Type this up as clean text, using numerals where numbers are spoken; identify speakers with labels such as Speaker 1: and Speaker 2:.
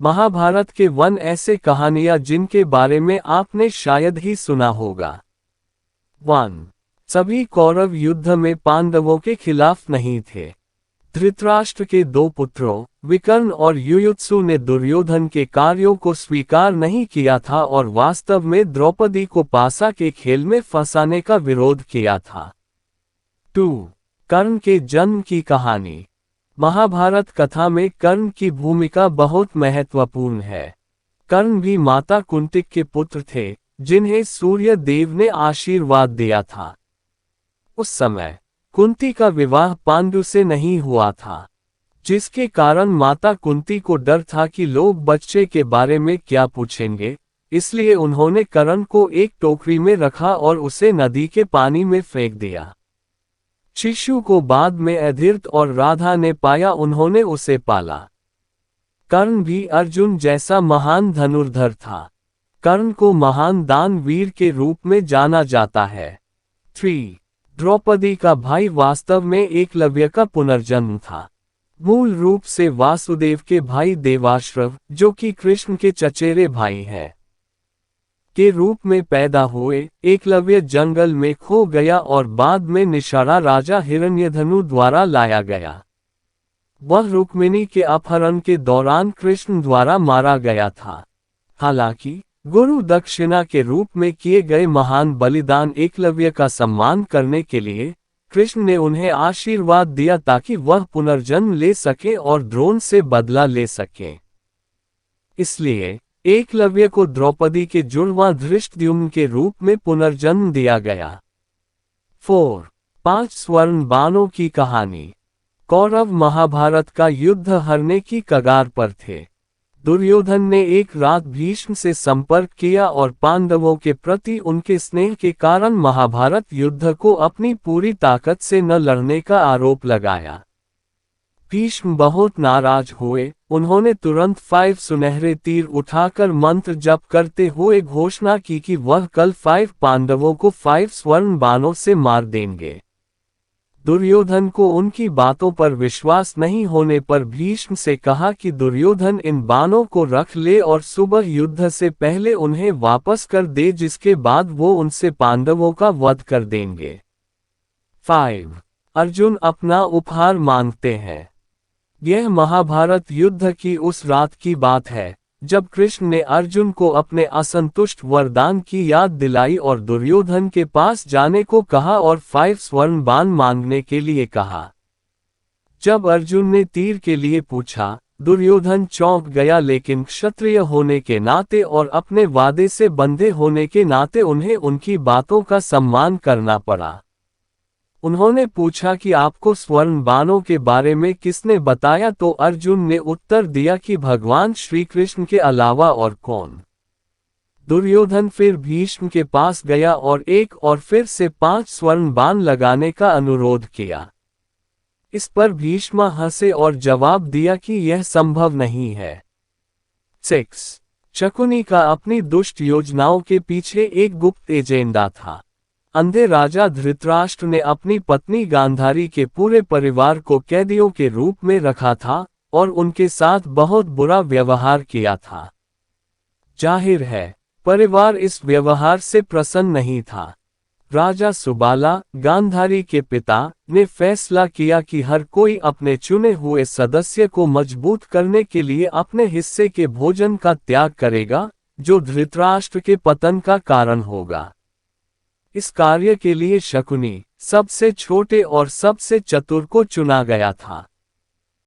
Speaker 1: महाभारत के वन ऐसे कहानियां जिनके बारे में आपने शायद ही सुना होगा। 1. सभी कौरव युद्ध में पांडवों के खिलाफ नहीं थे। धृतराष्ट्र के दो पुत्रों विकर्ण और युयुत्सु ने दुर्योधन के कार्यों को स्वीकार नहीं किया था और वास्तव में द्रौपदी को पासा के खेल में फंसाने का विरोध किया था। 2. कर्ण के जन्म की कहानी। महाभारत कथा में कर्ण की भूमिका बहुत महत्वपूर्ण है। कर्ण भी माता कुंती के पुत्र थे, जिन्हें सूर्य देव ने आशीर्वाद दिया था। उस समय कुंती का विवाह पांडु से नहीं हुआ था, जिसके कारण माता कुंती को डर था कि लोग बच्चे के बारे में क्या पूछेंगे, इसलिए उन्होंने कर्ण को एक टोकरी में रखा और उसे नदी के पानी में फेंक दिया। शिशु को बाद में अधीर्त और राधा ने पाया, उन्होंने उसे पाला। कर्ण भी अर्जुन जैसा महान धनुर्धर था। कर्ण को महान दानवीर के रूप में जाना जाता है। 3. द्रौपदी का भाई वास्तव में एकलव्य का पुनर्जन्म था। मूल रूप से वासुदेव के भाई देवाश्रव, जो कि कृष्ण के चचेरे भाई हैं, के रूप में पैदा हुए। एकलव्य जंगल में खो गया और बाद में निषारा राजा हिरण्यधनु द्वारा लाया गया। वह रुक्मिणी के अपहरण के दौरान कृष्ण द्वारा मारा गया था। हालांकि गुरु दक्षिणा के रूप में किए गए महान बलिदान एकलव्य का सम्मान करने के लिए कृष्ण ने उन्हें आशीर्वाद दिया ताकि वह पुनर्जन्म ले सके और द्रोण से बदला ले सके। इसलिए एकलव्य को द्रौपदी के जुड़वां धृष्टद्युम्न के रूप में पुनर्जन्म दिया गया। 4. 5 स्वर्ण बाणों की कहानी। कौरव महाभारत का युद्ध हारने की कगार पर थे। दुर्योधन ने एक रात भीष्म से संपर्क किया और पांडवों के प्रति उनके स्नेह के कारण महाभारत युद्ध को अपनी पूरी ताकत से न लड़ने का आरोप लगाया। भीष्म बहुत नाराज हुए। उन्होंने तुरंत 5 सुनहरे तीर उठाकर मंत्र जप करते हुए घोषणा की कि वह कल 5 पांडवों को 5 स्वर्ण बाणों से मार देंगे। दुर्योधन को उनकी बातों पर विश्वास नहीं होने पर भीष्म से कहा कि दुर्योधन इन बाणों को रख ले और सुबह युद्ध से पहले उन्हें वापस कर दे, जिसके बाद वो उनसे पांडवों का वध कर देंगे। 5. अर्जुन अपना उपहार मांगते हैं। यह महाभारत युद्ध की उस रात की बात है जब कृष्ण ने अर्जुन को अपने असंतुष्ट वरदान की याद दिलाई और दुर्योधन के पास जाने को कहा और 5 स्वर्ण बाण मांगने के लिए कहा। जब अर्जुन ने तीर के लिए पूछा, दुर्योधन चौंक गया, लेकिन क्षत्रिय होने के नाते और अपने वादे से बंधे होने के नाते उन्हें उनकी बातों का सम्मान करना पड़ा। उन्होंने पूछा कि आपको स्वर्ण बाणों के बारे में किसने बताया, तो अर्जुन ने उत्तर दिया कि भगवान श्री कृष्ण के अलावा और कौन। दुर्योधन फिर भीष्म के पास गया और एक और फिर से 5 स्वर्ण बाण लगाने का अनुरोध किया। इस पर भीष्म हंसे और जवाब दिया कि यह संभव नहीं है। 6. शकुनी का अपनी दुष्ट योजनाओं के पीछे एक गुप्त एजेंडा था। अंधे राजा धृतराष्ट्र ने अपनी पत्नी गांधारी के पूरे परिवार को कैदियों के रूप में रखा था और उनके साथ बहुत बुरा व्यवहार किया था। जाहिर है, परिवार इस व्यवहार से प्रसन्न नहीं था। राजा सुबाला, गांधारी के पिता, ने फैसला किया कि हर कोई अपने चुने हुए सदस्य को मजबूत करने के लिए अपने हिस्से के भोजन का त्याग करेगा, जो धृतराष्ट्र के पतन का कारण होगा। इस कार्य के लिए शकुनी, सबसे छोटे और सबसे चतुर को चुना गया था।